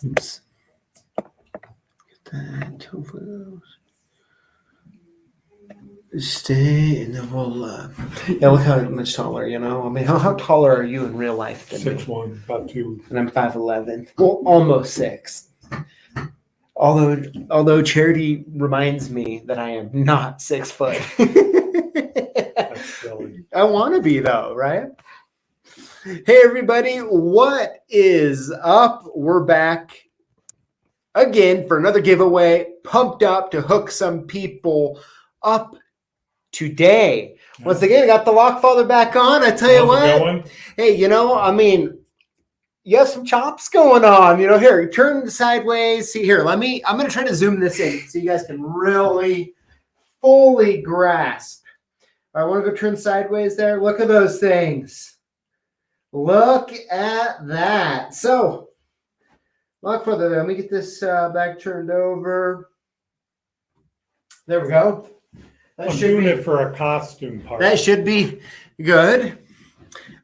Oops. Get that. Hopefully those stay in the roll. Yeah, look how much taller, you know? I mean, how taller are you in real life than me? 6'1", about 2. And I'm 5'11". Well, almost 6. Although Charity reminds me that I am not 6 foot. That's silly. I want to be though, right? Hey everybody, what is up? We're back again for another giveaway. Pumped up to hook some people up today. Once again, I got the Lockfather back on. I tell you How's it what. going? Hey, you know, I mean, you have some chops going on. You know, here, turn sideways. See here, I'm going to try to zoom this in so you guys can really fully grasp. I want to go turn sideways there. Look at those things. Look at that. So, Lockfather, let me get this back turned over. There we go. I'm doing it for a costume party. That should be good.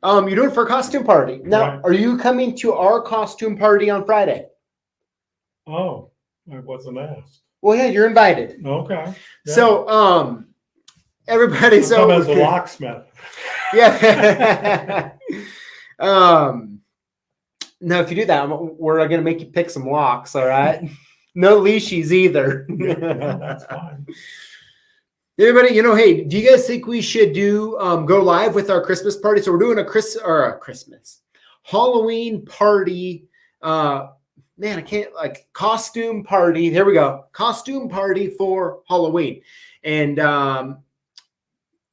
You're doing it for a costume party. Now, Right. Are you coming to our costume party on Friday? Oh, I wasn't asked. Well, yeah, you're invited. Okay. Yeah. So, everybody, I'll so come as a locksmith. yeah. Now, if you do that, we're going to make you pick some locks. All right. No leashes either. Yeah, no, that's fine. Everybody, you know, hey, do you guys think we should do go live with our Christmas party? So we're doing a Christmas Halloween party. Man, I can't costume party. There we go. Costume party for Halloween. And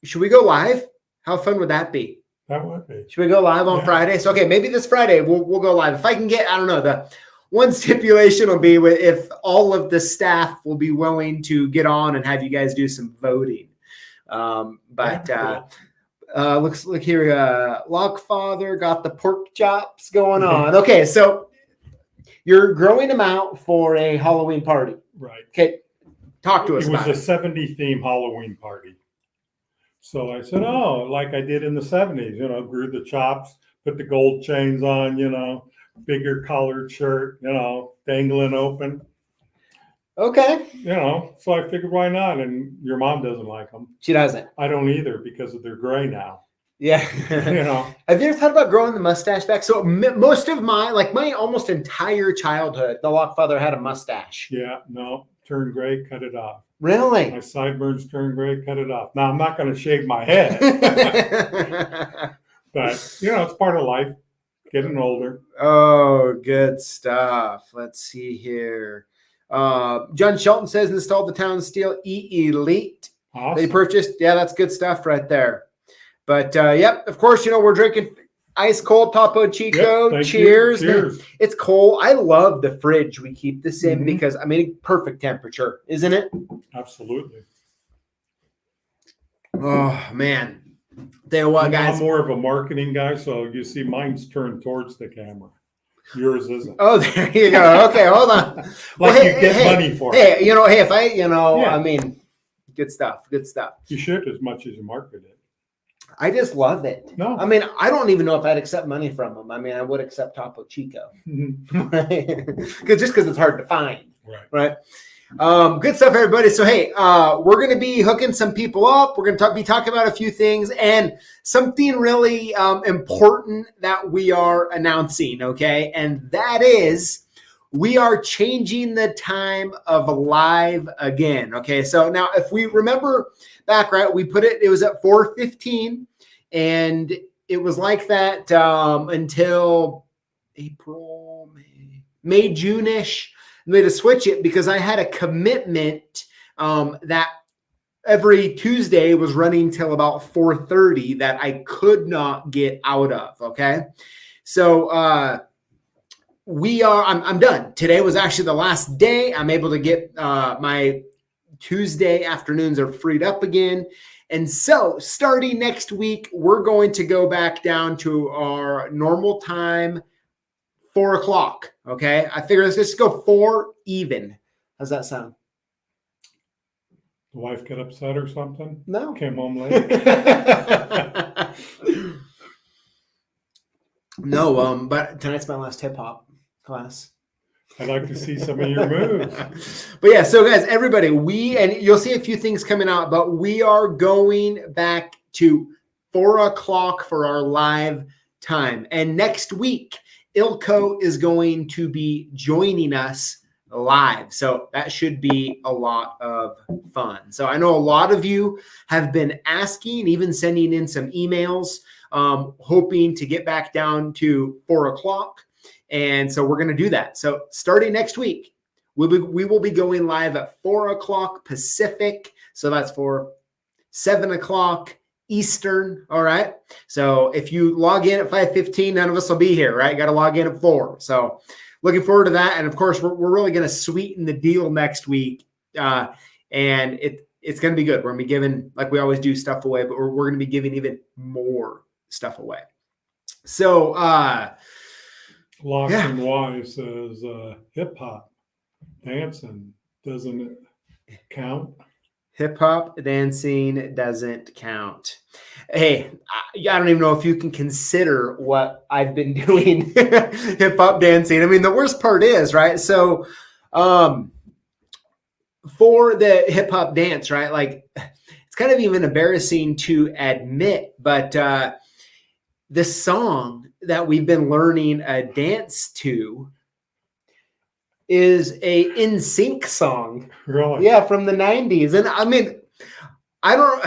should we go live? How fun would that be? That would be. Should we go live on Friday? So okay, maybe this Friday we'll go live. If I can get, I don't know, the one stipulation will be if all of the staff will be willing to get on and have you guys do some voting. Look here, Lockfather got the pork chops going on. Okay, so you're growing them out for a Halloween party. Right. Okay, talk to us about it. It was a 70s theme Halloween party. So I said, like I did in the 70s, you know, grew the chops, put the gold chains on, you know, bigger collared shirt, you know, dangling open. Okay. You know, so I figured why not? And your mom doesn't like them. She doesn't. I don't either because they're gray now. Yeah. You know. Have you ever thought about growing the mustache back? So most of my almost entire childhood, the Lockfather had a mustache. Yeah, no, turned gray, cut it off. Really? My sideburns turned gray, cut it off. Now I'm not going to shave my head. But, you know, it's part of life. Getting older. Oh, good stuff. Let's see here. John Shelton says installed the Town Steel E-Elite. Awesome. They purchased. Yeah, that's good stuff right there. But, yep, of course, you know, we're drinking ice cold Topo Chico. Yep, Cheers. Cheers. It's cold. I love the fridge we keep this in because, I mean, perfect temperature, isn't it? Absolutely. Oh, man. Tell you what, guys. I'm more of a marketing guy, so you see mine's turned towards the camera. Yours isn't. Oh, there you go. Okay, hold on. You get money for it. Hey, you know, if I, you know, I mean, good stuff. Good stuff. You should as much as you market it. I just love it. No. I mean, I don't even know if I'd accept money from them. I mean, I would accept Topo Chico. Because it's hard to find. Right. Good stuff, everybody. So, hey, we're going to be hooking some people up. We're going to be talking about a few things and something really important that we are announcing, okay? And that is we are changing the time of live again, okay? So now if we remember back, right, we put it was at 4:15, and it was like that until April, May, June-ish. I had to switch it because I had a commitment that every Tuesday was running till about 4:30 that I could not get out of. Okay. So I'm done. Today was actually the last day. I'm able to get my Tuesday afternoons are freed up again. And so starting next week, we're going to go back down to our normal time, 4 o'clock. Okay. I figure let's just go 4 even. How's that sound? The wife get upset or something? No. Came home late? No, but tonight's my last hip hop. class. I'd like to see some of your moves. But yeah, so guys, everybody, and you'll see a few things coming out, but we are going back to 4:00 for our live time. And next week, Ilko is going to be joining us live. So that should be a lot of fun. So I know a lot of you have been asking, even sending in some emails, hoping to get back down to 4:00. And so we're going to do that. So starting next week, we will be going live at 4:00 Pacific. So that's for 7:00 Eastern. All right. So if you log in at 5:15, none of us will be here, right? You got to log in at 4. So looking forward to that. And of course, we're really going to sweeten the deal next week. And it's going to be good. We're going to be giving, like we always do, stuff away, but we're going to be giving even more stuff away. So, Locks and Y says hip hop dancing doesn't count. Hip hop dancing doesn't count. Hey, I don't even know if you can consider what I've been doing hip hop dancing. I mean, the worst part is, right? So, for the hip hop dance, right? Like, it's kind of even embarrassing to admit, but the song that we've been learning a dance to is a NSYNC song. Really? Yeah, from the 90s. And I mean, I don't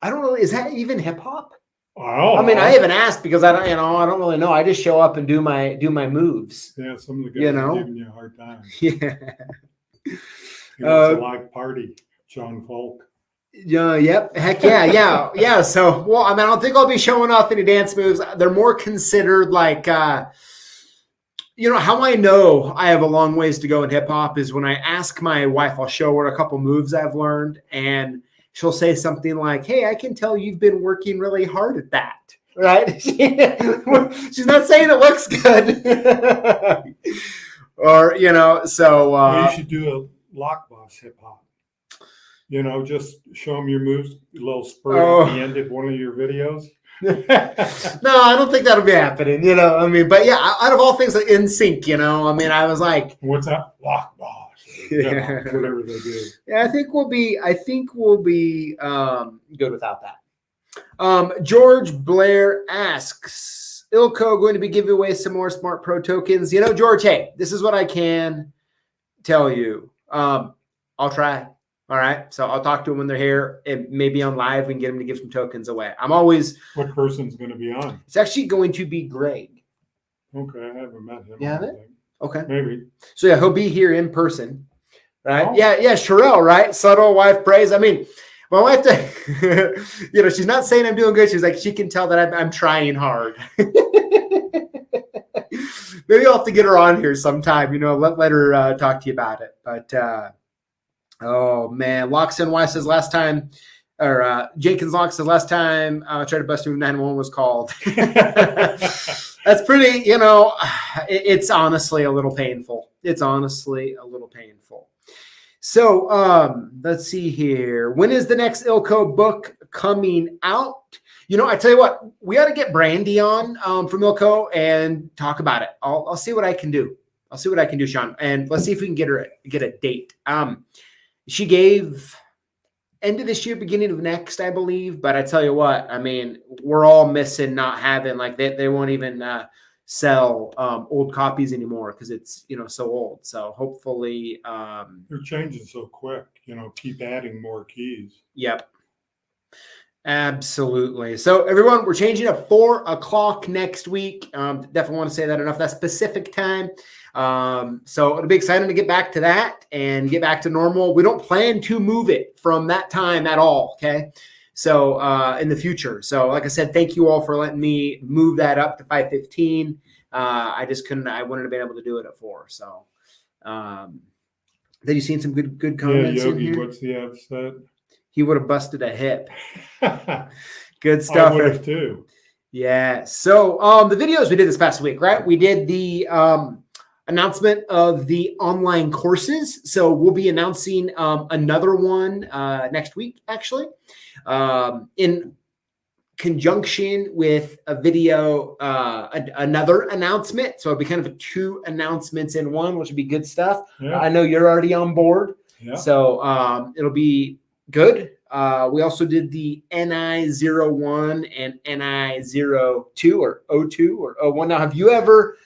know. Is that even hip hop? Oh, I mean, I haven't asked because I don't really know. I just show up and do my moves. Yeah, some of the guys are giving you a hard time. Yeah. He wants a live party, John Folk. Yeah, yep. Heck yeah, yeah. So, well, I mean, I don't think I'll be showing off any dance moves. They're more considered like, how I know I have a long ways to go in hip hop is when I ask my wife, I'll show her a couple moves I've learned, and she'll say something like, "Hey, I can tell you've been working really hard at that." Right? She's not saying it looks good, or So You should do a lock boss hip hop. Just show them your moves, a little spurt at the end of one of your videos. No, I don't think that'll be happening. I mean, but yeah, out of all things, like NSYNC, I mean, I was like, what's that? Lock boss. Whatever they do. Yeah, I think we'll be good without that. George Blair asks, Ilko going to be giving away some more Smart Pro tokens? George, hey, this is what I can tell you. I'll try. All right. So I'll talk to them when they're here, and maybe on live we can get them to give some tokens away. I'm always. What person's going to be on? It's actually going to be Greg. Okay. I haven't met him. Yeah. Okay. Maybe. So yeah, he'll be here in person. Right. Oh. Yeah. Sherelle, right? Subtle wife praise. I mean, my wife, she's not saying I'm doing good. She's like, she can tell that I'm trying hard. Maybe I'll have to get her on here sometime, let her talk to you about it. But, oh man, Locks and Y says last time, or Jenkins Locks says last time I tried to bust move 911 was called. That's pretty, it's honestly a little painful. So let's see here. When is the next Ilko book coming out? I tell you what, we ought to get Brandy on from Ilko and talk about it. I'll see what I can do. Sean, and let's see if we can get a date. She gave end of this year, beginning of next, I believe. But I tell you what, I mean, we're all missing not having, like, they won't even sell old copies anymore because it's, so old. So hopefully. They're changing so quick, keep adding more keys. Yep. Absolutely. So everyone, we're changing to 4:00 next week. Definitely want to say that enough. That specific time. So it'll be exciting to get back to that and get back to normal. We don't plan to move it from that time at all. Okay. So, in the future. So like I said, thank you all for letting me move that up to 5:15. I just couldn't, I wouldn't have been able to do it at 4. So, then you seen some good comments. Yeah, Yogi, in here? what's the upset? He would have busted a hip. Good stuff. I would have too. Yeah. So, the videos we did this past week, right? We did the, announcement of the online courses. So we'll be announcing another one next week, actually, in conjunction with a video, another announcement. So it'll be kind of 2 announcements in one, which would be good stuff. Yeah. I know you're already on board. Yeah. So it'll be good. We also did the NI01 and NI02 or 02 or 01. Now, do you ever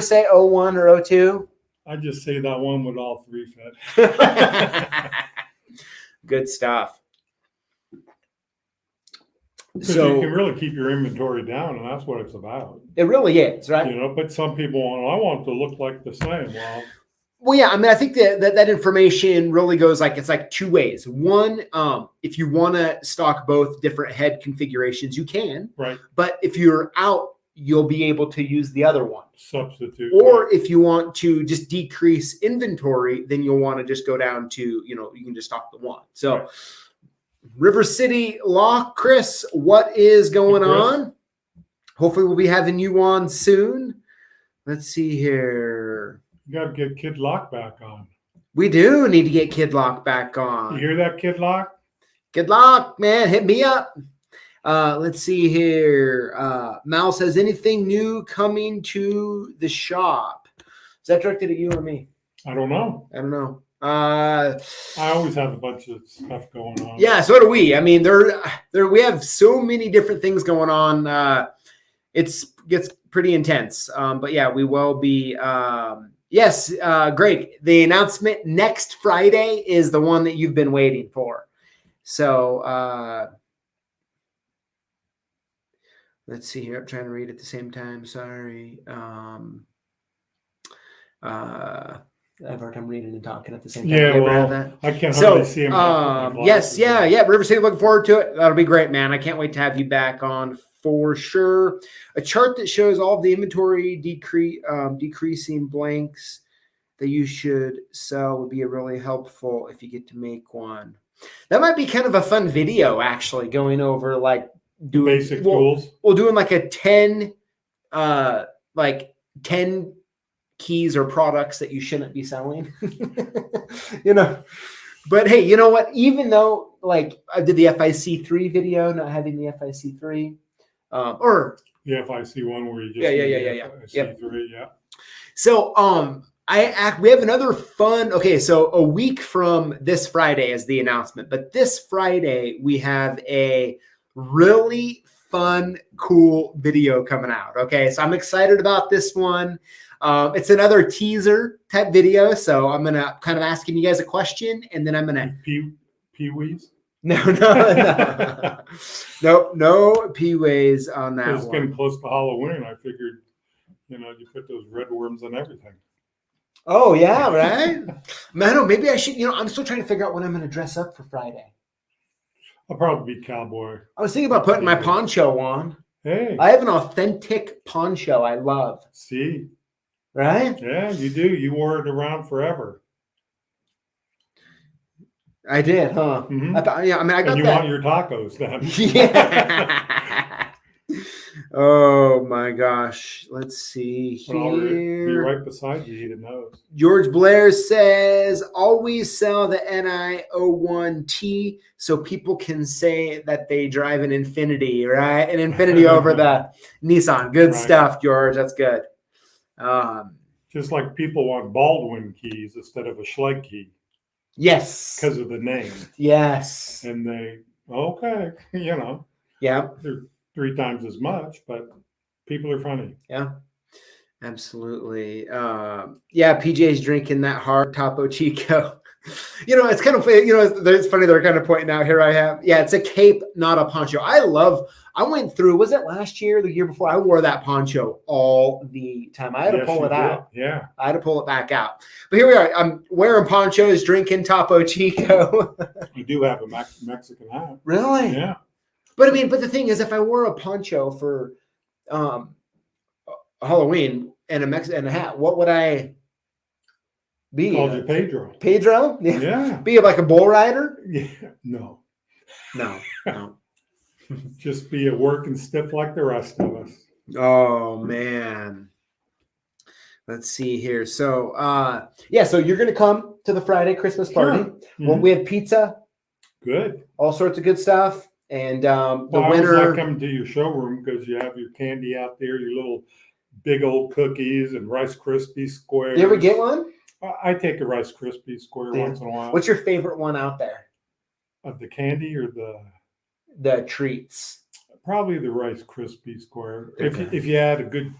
say 01 or 02? I just say that one with all 3 fit. Good stuff. Because So you can really keep your inventory down, and that's what it's about. it really is, right? You know, but some people want, I want it to look like the same. Well, yeah, I mean, I think that information really goes it's like 2 ways. One, if you want to stock both different head configurations, you can. Right. But if you're out, you'll be able to use the other one. Substitute. Or right. if you want to just decrease inventory, then you'll want to just go down to, you can just stock the one. So Right. River City Law, Chris, what is going on? Hopefully we'll be having you on soon. Let's see here. You got to get Kid Lock back on. We do need to get Kid Lock back on. You hear that, Kid Lock? Kid Lock, man, hit me up. Let's see here. Mal says, anything new coming to the shop? Is that directed at you or me? I don't know. I don't know. I always have a bunch of stuff going on. Yeah, so do we. I mean, we have so many different things going on. It gets pretty intense. But yeah, we will be. Yes, Greg, the announcement next Friday is the one that you've been waiting for. So let's see here. I'm trying to read at the same time. Sorry. I have a hard time reading and talking at the same time. Yeah, You ever have well, that? I can hardly see him. Yes, yeah. River City, looking forward to it. That'll be great, man. I can't wait to have you back on for sure. A chart that shows all of the inventory decreasing blanks that you should sell would be really helpful if you get to make one. That might be kind of a fun video, actually, going over doing basic tools. Well, doing like a 10 keys or products that you shouldn't be selling. But hey, you know what? Even though I did the FIC3 video, not having the FIC3, or the FIC one where you just FIC3, yeah. So we have another fun. Okay, so a week from this Friday is the announcement, but this Friday we have a really fun, cool video coming out. Okay, so I'm excited about this one. It's another teaser type video, so I'm gonna kind of asking you guys a question, and then I'm gonna Pee-wees. No Pee-wees on that. It's getting close to Halloween. I figured, you put those red worms on everything. Oh yeah, right. Man, maybe I should. I'm still trying to figure out when I'm gonna dress up for Friday. I'll probably be cowboy. I was thinking about putting my poncho on. Hey, I have an authentic poncho I love. See. Right? Yeah, you do. You wore it around forever. I did, huh? Mm-hmm. I got and you that. Want your tacos then. Yeah. Oh my gosh. Let's see here. I'll be right beside you eating those. George Blair says, always sell the NI01T so people can say that they drive an Infinity, right? An Infinity over the Nissan. Good stuff, George. That's good. Just like people want Baldwin keys instead of a Schlage key. Yes. Because of the name. Yes. And they're Yeah. they're 3 times as much, but people are funny. Yeah. Absolutely. PJ's drinking that hard Topo Chico. It's kind of, it's funny they're kind of pointing out here. It's a cape, not a poncho. I went through, was it last year, the year before? I wore that poncho all the time. I had to pull it out. Yeah. I had to pull it back out. But here we are. I'm wearing ponchos, drinking Topo Chico. You do have a Mexican hat. Really? Yeah. But the thing is, if I wore a poncho for Halloween and a hat, what would I be? Called you Pedro. Pedro? Yeah. Be like a bull rider? Yeah. No. Just be a working stiff like the rest of us. Oh man. Let's see here. So so you're gonna come to the Friday Christmas party. Sure. Mm-hmm. Well, we have pizza. Good. All sorts of good stuff. And the I always winner. like coming to your showroom because you have your candy out there, your little big old cookies and Rice Krispie squares. You ever get one? I take a Rice Krispie square once in a while. What's your favorite one out there? Of the candy or the treats? Probably the Rice Krispie square. Okay. If you had a good,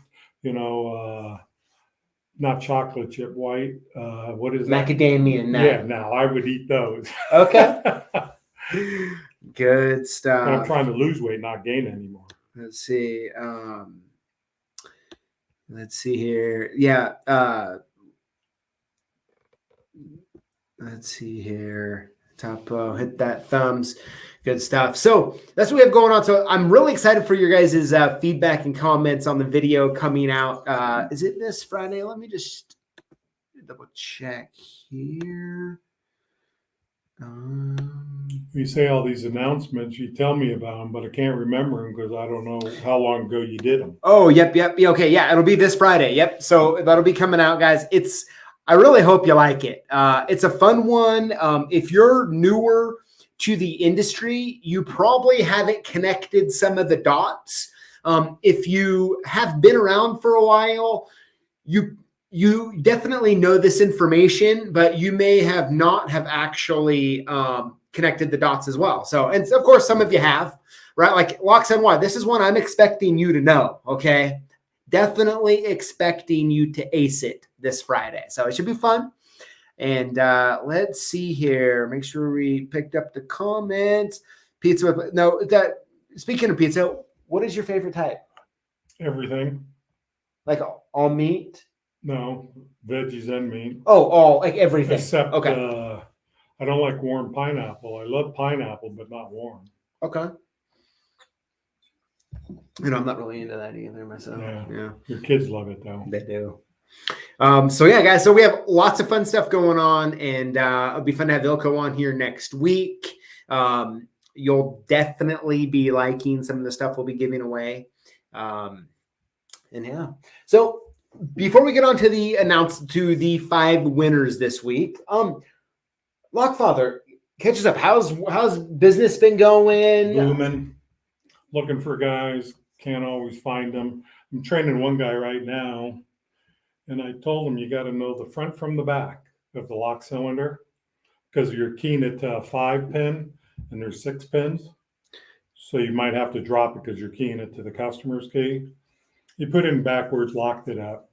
not chocolate chip, white. What is that? Macadamia nut. Yeah, now I would eat those. Okay. Good But stuff. I'm trying to lose weight, not gain anymore. Let's see. Let's see here. Yeah. Let's see here. Topo, hit that thumbs. Good stuff. So that's what we have going on. So I'm really excited for your guys' feedback and comments on the video coming out. Is it this Friday? Let me just double check here. You say all these announcements, you tell me about them, but I can't remember them because I don't know how long ago you did them. Oh, yep. Okay, yeah, it'll be this Friday. Yep. So that'll be coming out, guys. I really hope you like it. It's a fun one. If you're newer to the industry, you probably haven't connected some of the dots. If you have been around for a while, you definitely know this information, but you may have not have actually connected the dots as well. So, and of course, some of you have, right? Like Locks NY, this is one I'm expecting you to know, okay? Definitely expecting you to ace it this Friday. So it should be fun. And let's see here. Make sure we picked up the comments. Pizza. No, speaking of pizza, what is your favorite type? Everything. Like all meat? No, veggies and meat. Oh, all like everything. Except okay. I don't like warm pineapple. I love pineapple, but not warm. Okay. I'm not really into that either myself. Yeah. Your kids love it though. They do. So yeah, guys. So we have lots of fun stuff going on, and it'll be fun to have Ilko on here next week. You'll definitely be liking some of the stuff we'll be giving away. And yeah. So before we get on to the 5 winners this week, Lockfather, catch us up. How's business been going? Booming. Looking for guys. Can't always find them. I'm training one guy right now, and I told him you got to know the front from the back of the lock cylinder because you're keying it to a 5-pin and there's 6 pins. So you might have to drop it because you're keying it to the customer's key. You put it in backwards, locked it up,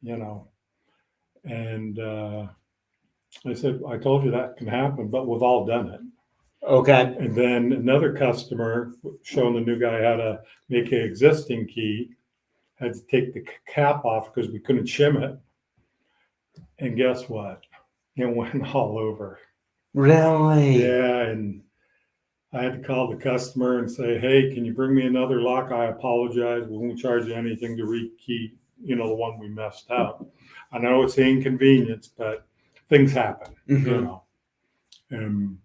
And I said, I told you that can happen, but we've all done it. Okay. And then another customer showing the new guy how to make an existing key, had to take the cap off because we couldn't shim it. And guess what? It went all over. Really? Yeah. And I had to call the customer and say, hey, can you bring me another lock? I apologize. We won't charge you anything to rekey, the one we messed up. I know it's an inconvenience, but things happen, And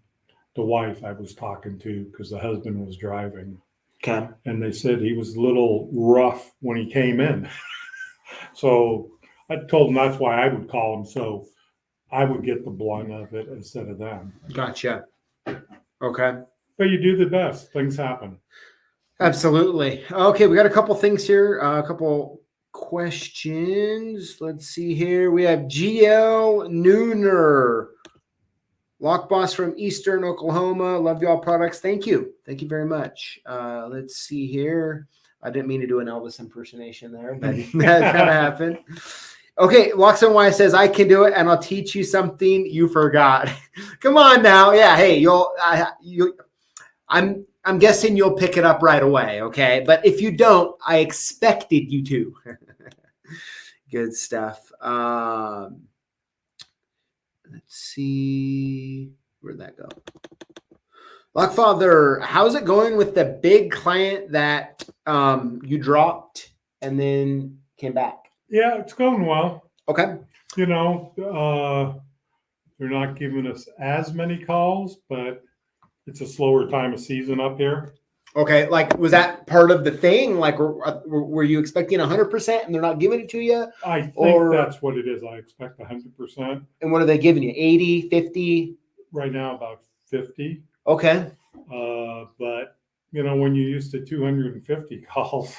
the wife I was talking to, because the husband was driving. Okay. And they said he was a little rough when he came in. So I told him that's why I would call him. So I would get the blunt of it instead of them. Gotcha. Okay. But you do the best. Things happen. Absolutely. Okay, we got a couple things here. A couple questions. Let's see here. We have GL Nooner, Lock Boss from Eastern Oklahoma. Love y'all products. Thank you. Thank you very much. Let's see here. I didn't mean to do an Elvis impersonation there, but that kind of happened. Okay, Locks NY says, I can do it, and I'll teach you something you forgot. Come on now. Yeah, hey, I'm guessing you'll pick it up right away, okay? But if you don't, I expected you to. Good stuff. Let's see. Where'd that go? Lockfather, how's it going with the big client that you dropped and then came back? Yeah, it's going well. Okay. They're not giving us as many calls, but it's a slower time of season up here. Okay. Like, was that part of the thing? Like, were you expecting 100% and they're not giving it to you? I think that's what it is. I expect 100%. And what are they giving you? 80, 50? Right now, about 50. Okay. But when you used to 250 calls,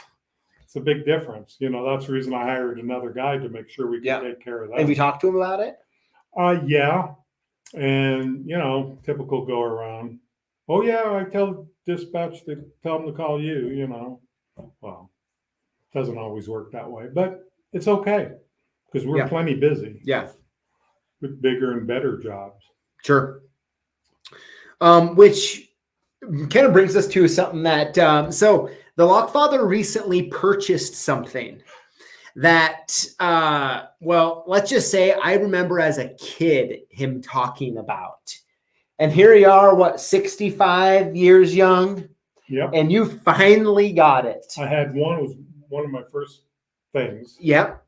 it's a big difference. That's the reason I hired another guy to make sure we could take care of that. Have you talked to him about it? Yeah. And, typical go around. Oh, yeah, I tell dispatch to tell them to call you, Well, it doesn't always work that way, but it's okay because we're plenty busy. Yeah. With bigger and better jobs. Sure. Which kind of brings us to something that, so the Lockfather recently purchased something that, well, let's just say I remember as a kid him talking about. And here you are, 65 years young? Yep. And you finally got it. I had one. It was one of my first things. Yep.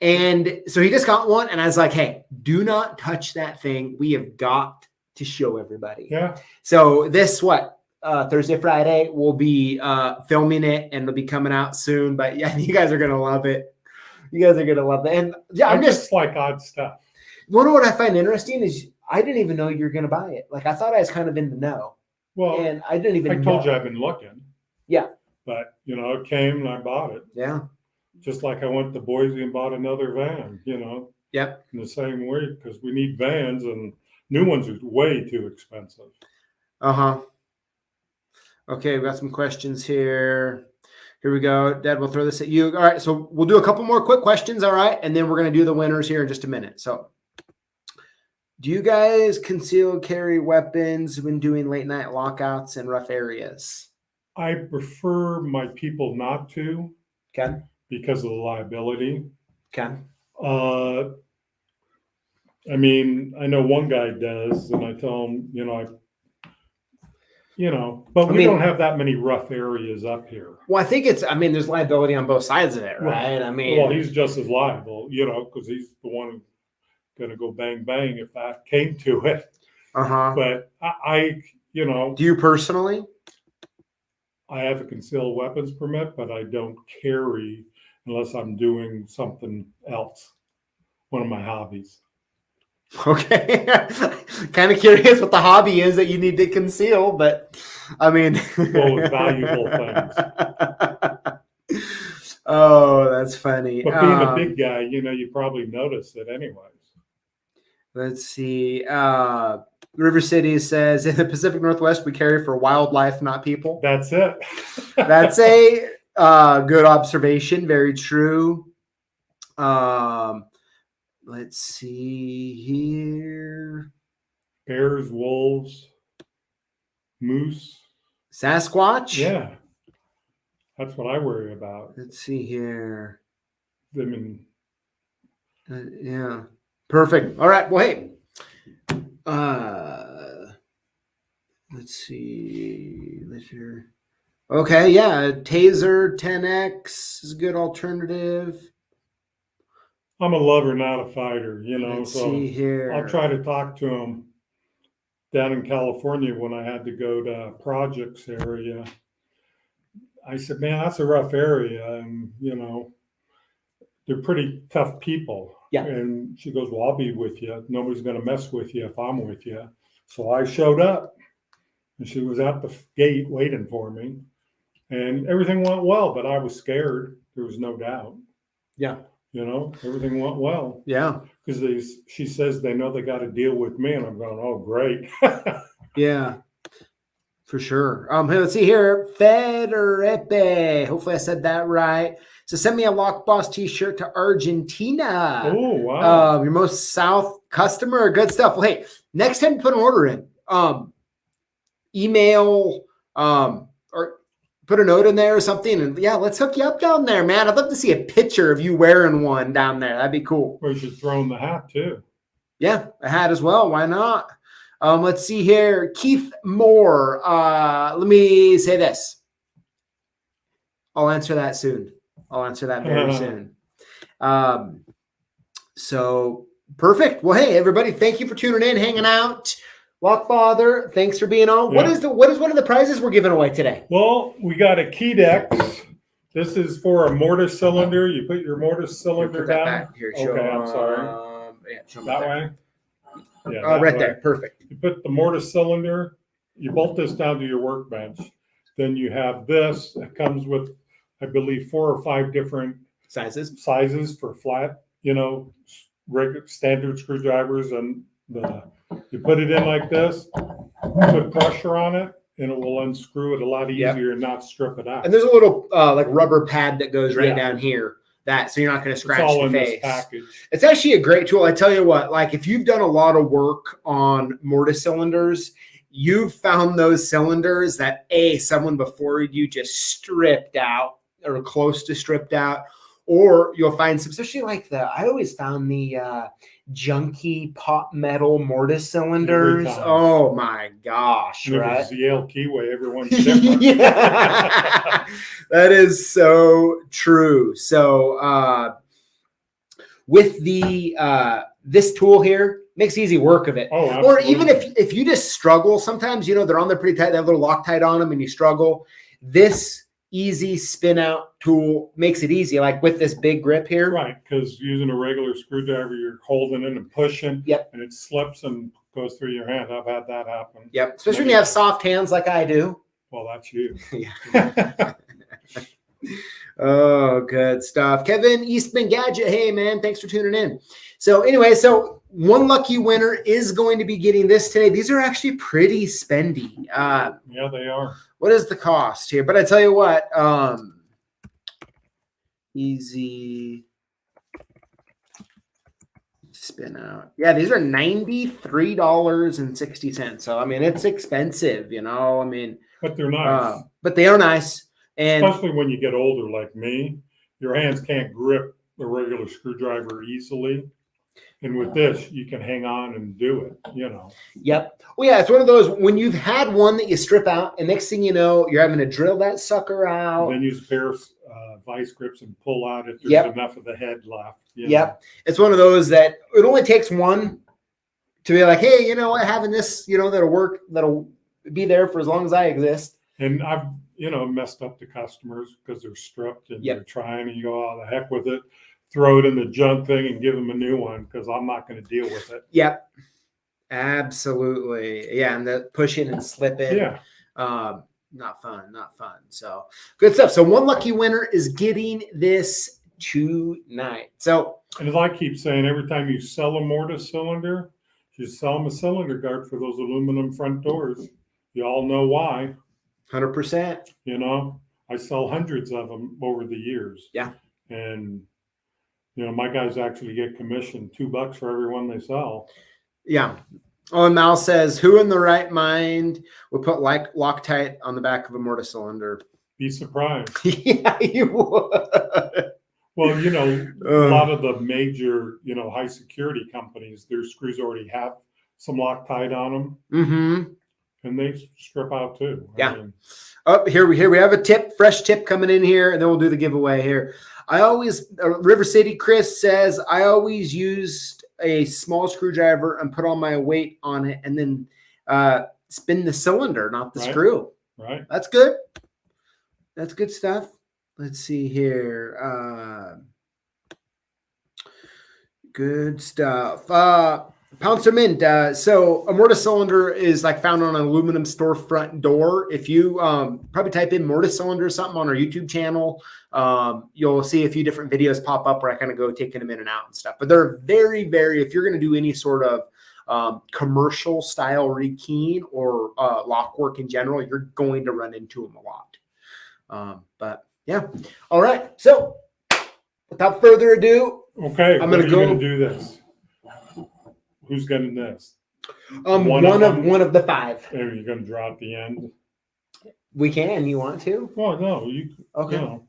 And so he just got one, and I was like, hey, do not touch that thing. We have got to show everybody. Yeah. So this, Thursday, Friday, we'll be filming it, and it'll be coming out soon. But yeah, you guys are going to love it. You guys are going to love it. And yeah, I'm just like odd stuff. You know what I find interesting is I didn't even know you were going to buy it. Like, I thought I was kind of in the know. Well, and I didn't even I told you I've been looking. Yeah. But, it came and I bought it. Yeah. Just like I went to Boise and bought another van, Yep. In the same way, because we need vans, and new ones are way too expensive. Uh-huh. Okay, we got some questions here. Here we go. Dad, we'll throw this at you. All right, so we'll do a couple more quick questions, all right? And then we're going to do the winners here in just a minute. So, do you guys conceal carry weapons when doing late night lockouts in rough areas? I prefer my people not to. Okay. Because of the liability. Okay. I mean, I know one guy does, and I tell him, but we don't have that many rough areas up here. Well, I think there's liability on both sides of it, right? Well, he's just as liable, because he's the one who's going to go bang, bang if that came to it. Uh-huh. But I Do you personally? I have a concealed weapons permit, but I don't carry unless I'm doing something else, one of my hobbies. Okay. Kind of curious what the hobby is that you need to conceal, but well, with valuable things. Oh, that's funny. But being a big guy, you probably notice it anyways. Let's see. River City says, in the Pacific Northwest, we carry for wildlife, not people. That's it. That's a good observation. Very true. Let's see here. Bears, wolves, moose. Sasquatch? Yeah. That's what I worry about. Let's see here. I mean. Yeah. Perfect. All right. Well, hey. Let's see. Okay. Yeah. Taser 10X is a good alternative. I'm a lover, not a fighter, Let's see here. I'll try to talk to him down in California when I had to go to projects area. I said, man, that's a rough area. And, they're pretty tough people. Yeah. And she goes, well, I'll be with you. Nobody's going to mess with you if I'm with you. So I showed up, and she was at the gate waiting for me. And everything went well, but I was scared. There was no doubt. Yeah. Everything went well. Yeah. Because she says they know they got to deal with me, and I'm going, oh, great. Yeah, for sure. Hey, let's see here. Federepe. Hopefully I said that right. So send me a Lock Boss t-shirt to Argentina. Oh, wow. Your most South customer. Good stuff. Well, hey, next time you put an order in, email, or put a note in there or something, and yeah, let's hook you up down there, man. I'd love to see a picture of you wearing one down there. That'd be cool. Or you should throw in the hat too. Yeah, a hat as well. Why not? Let's see here. Keith Moore. Let me say this. I'll answer that soon. I'll answer that very soon. So perfect. Well, hey, everybody, thank you for tuning in, hanging out. Lockfather, thanks for being on. Yeah. What is one of the prizes we're giving away today? Well, we got a Keydex. This is for a mortise cylinder. You put your mortise cylinder down. Back here, okay, I'm sorry. Yeah, that way? Yeah, right way. there. Perfect. You put the mortise cylinder, you bolt this down to your workbench. Then you have this. It comes with, I believe, 4 or 5 different sizes for flat, regular standard screwdrivers, and you put it in like this, put pressure on it, and it will unscrew it a lot easier and not strip it out. And there's a little like rubber pad that goes right down here. So you're not going to scratch it's all the in face. This package. It's actually a great tool. I tell you what, like if you've done a lot of work on mortise cylinders, you've found those cylinders that someone before you just stripped out or close to stripped out, or you'll find some, especially like I always found the junky pot metal mortise cylinders. Oh my gosh. And right? If it's Yale Keyway, everyone's different. Yeah, that is so true. So with the this tool here, makes easy work of it. Oh, absolutely. Or even if you just struggle, sometimes they're on there pretty tight, they have a little Loctite on them and you struggle. This easy spin out tool makes it easy, like with this big grip here. Right, because using a regular screwdriver, you're holding it and pushing, and it slips and goes through your hand. I've had that happen. Yep, especially when you have soft hands like I do. Well, that's you. Yeah. Oh, good stuff. Kevin Eastman Gadget. Hey, man, thanks for tuning in. So anyway, one lucky winner is going to be getting this today. These are actually pretty spendy. Yeah, they are. What is the cost here? But I tell you what, easy spin out. Yeah, these are $93.60. So, I mean, it's expensive, But they're nice. But they are nice. And especially when you get older like me, your hands can't grip a regular screwdriver easily. And with this, you can hang on and do it, Yep. Well, yeah, it's one of those when you've had one that you strip out, and next thing you know, you're having to drill that sucker out. And then use a pair of vice grips and pull out if there's enough of the head left. Yep. It's one of those that it only takes one to be like, hey, you know what, having this, that'll work, that'll be there for as long as I exist. And I've, messed up the customers because they're stripped and they're trying, and you go, oh, the heck with it. Throw it in the junk thing and give them a new one because I'm not going to deal with it. Yep. Absolutely. Yeah. And the pushing and slipping. Yeah. Not fun. So good stuff. So one lucky winner is getting this tonight. So, and as I keep saying, every time you sell a mortise cylinder, you sell them a cylinder guard for those aluminum front doors. You all know why. 100%. I sell hundreds of them over the years. Yeah. And my guys actually get commissioned $2 for every one they sell. Yeah. Oh, and Mal says, who in the right mind would put Loctite on the back of a mortise cylinder? Be surprised. Yeah, you would. Well, a lot of the major, high security companies, their screws already have some Loctite on them. Mm-hmm. And they strip out too. Yeah. Here we have a fresh tip coming in here, and then we'll do the giveaway here. I always, River City Chris says, I always used a small screwdriver and put all my weight on it and then spin the cylinder, not the screw. Right. That's good. That's good stuff. Let's see here. Good stuff. Pouncer Mint. So a mortise cylinder is like found on an aluminum storefront door. If you probably type in mortise cylinder or something on our YouTube channel, you'll see a few different videos pop up where I kind of go taking them in and out and stuff. But they're very, very, if you're going to do any sort of commercial style rekeying or lock work in general, you're going to run into them a lot. But yeah. All right. So without further ado, okay, I'm going to do this. Who's getting this? One of the 5. Are you going to draw at the end? We can. You want to? Well, no. Okay.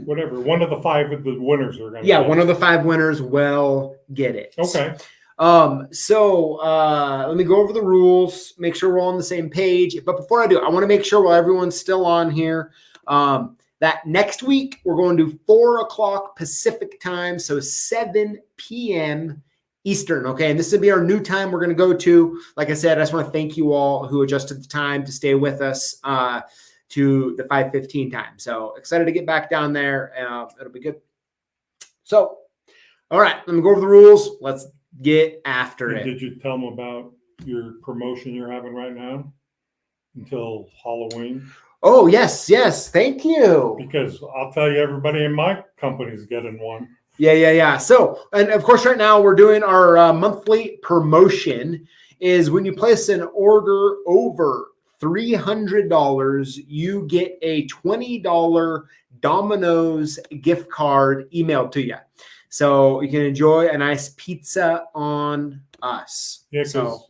Whatever. One of the 5 of the winners are going to. Yeah, one of the 5 winners will get it. Okay. So let me go over the rules. Make sure we're all on the same page. But before I do, I want to make sure while everyone's still on here, that next week we're going to 4:00 Pacific time, so 7 p.m. Eastern. Okay. And this will be our new time we're going to go to. Like I said, I just want to thank you all who adjusted the time to stay with us to the 5:15 time. So excited to get back down there. It'll be good. So, all right, let me go over the rules. Let's get after it. Did you tell them about your promotion you're having right now until Halloween? Oh, yes. Thank you. Because I'll tell you, everybody in my company's getting one. Yeah. So, and of course, right now we're doing our monthly promotion. Is when you place an order over $300, you get a $20 Domino's gift card emailed to you. So you can enjoy a nice pizza on us. Yeah, because, so,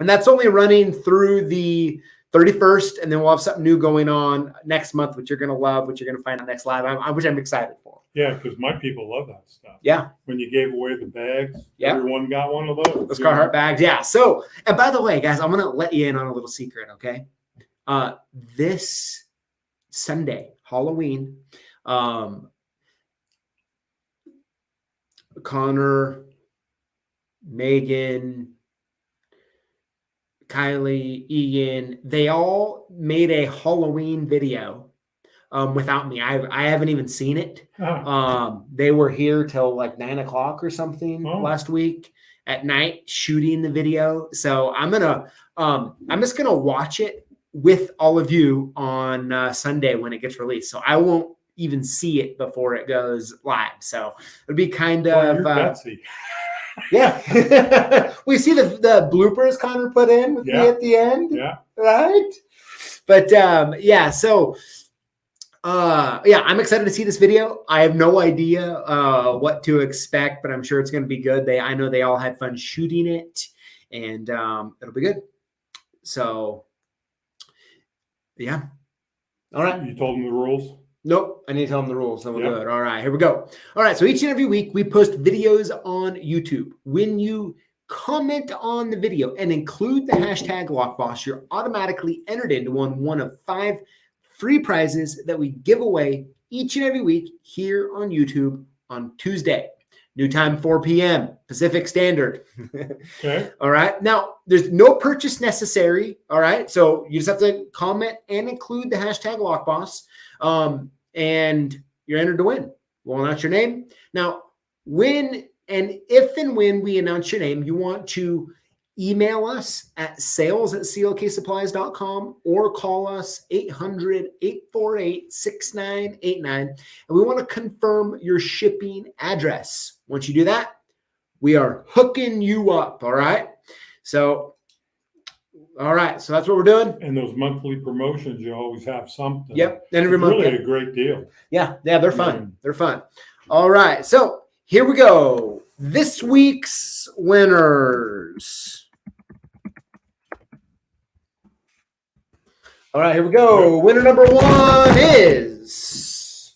and that's only running through the 31st, and then we'll have something new going on next month, which you're going to love, which you're going to find out next live, which I'm excited for. Yeah, because my people love that stuff. Yeah. When you gave away the bags, everyone got one of those. Those Carhartt bags. Yeah. So, and by the way, guys, I'm going to let you in on a little secret, okay? This Sunday, Halloween, Connor, Megan, Kylie, Ian, they all made a Halloween video without me. I haven't even seen it. They were here till like 9 o'clock or something last week at night shooting the video. So I'm just gonna watch it with all of you on Sunday when it gets released. So I won't even see it before it goes live. So it'll be kind of yeah. We see the bloopers Connor put in with me at the end. Yeah. Right. But yeah. So. I'm excited to see this video. I have no idea what to expect, but I'm sure it's going to be good. I know they all had fun shooting it, and it'll be good. So, yeah. All right. You told them the rules? Nope. I need to tell them the rules. Then we'll do it. All right. Here we go. All right. So each and every week we post videos on YouTube. When you comment on the video and include the hashtag LockBoss, you're automatically entered into one of 5 free prizes that we give away each and every week here on YouTube on Tuesday. New time, 4 p.m. Pacific Standard. Okay. All right. Now, there's no purchase necessary. All right. So you just have to comment and include the hashtag LockBoss, and you're entered to win. We'll announce your name. Now, if and when we announce your name, you want to email us at sales@clksupplies.com or call us 800-848-6989. And we want to confirm your shipping address. Once you do that, we are hooking you up. All right. So, all right. So that's what we're doing. And those monthly promotions, you always have something. Yep. And every month. Really a great deal. Yeah. They're fun. They're fun. All right. So here we go. This week's winners. All right, here we go. Winner number 1 is,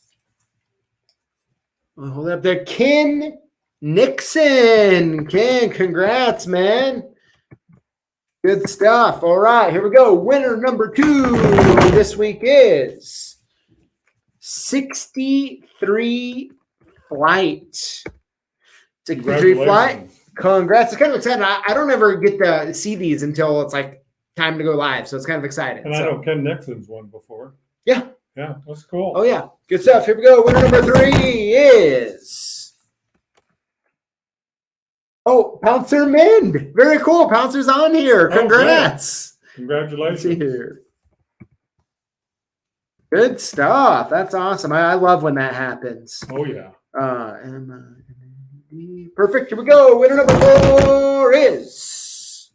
hold it up there, Ken Nixon. Ken, congrats, man. Good stuff. All right, here we go. Winner number 2 this week is 63 Flight. 63 Flight. Congrats. It's kind of exciting. I don't ever get to see these until it's like time to go live, so it's kind of exciting. And I know Ken Nixon's won before. Yeah, that's cool. Oh yeah, good stuff. Here we go. Winner number 3 is Pouncer Mend. Very cool. Pouncer's on here. Congrats. Congratulations. Let's see here. Good stuff. That's awesome. I love when that happens. Oh yeah. Perfect. Here we go. Winner number 4 is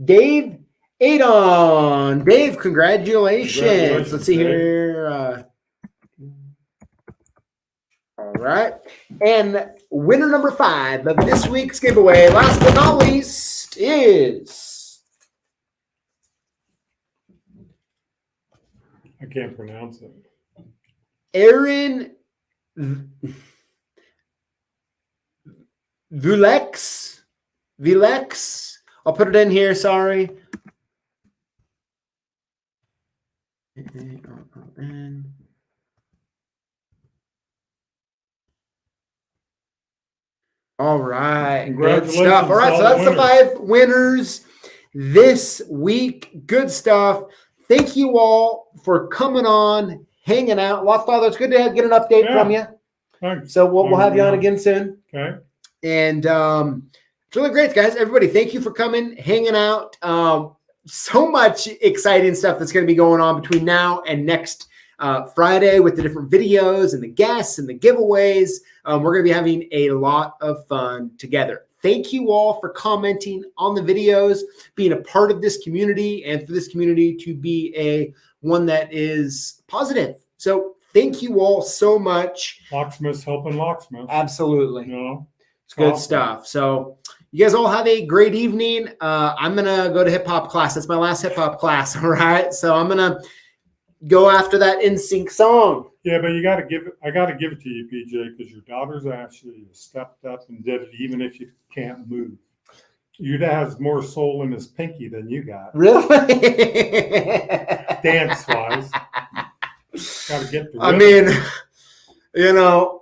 Dave Adon. Dave, congratulations. Let's see here. All right. And winner number 5 of this week's giveaway, last but not least, is. I can't pronounce it. Aaron Vulex. I'll put it in here. Sorry. All right. Good stuff. All right. So that's the 5 winners this week. Good stuff. Thank you all for coming on, hanging out. Loftfather, it's good to get an update from you. Thanks. So we'll have you on again soon. Okay. And it's really great, guys. Everybody, thank you for coming, hanging out. so much exciting stuff that's going to be going on between now and next Friday with the different videos and the guests and the giveaways. We're going to be having a lot of fun together. Thank you all for commenting on the videos, being a part of this community, and for this community to be one that is positive. So thank you all so much. Locksmiths helping locksmiths. Absolutely. You know, it's good stuff. So you guys all have a great evening. I'm going to go to hip hop class. That's my last hip hop class. All right. So I'm going to go after that NSYNC song. Yeah, but I got to give it to you, PJ, because your daughter's actually stepped up and did it, even if you can't move. Your dad has more soul in his pinky than you got. Really? Dance wise. Got to get the rhythm.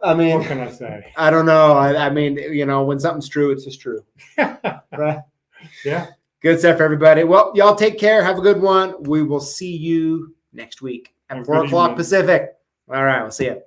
I mean, what can I say? I don't know. I mean, when something's true, it's just true. Right? Yeah. Good stuff, everybody. Well, y'all take care. Have a good one. We will see you next week at 4 o'clock Pacific. All right. We'll see you.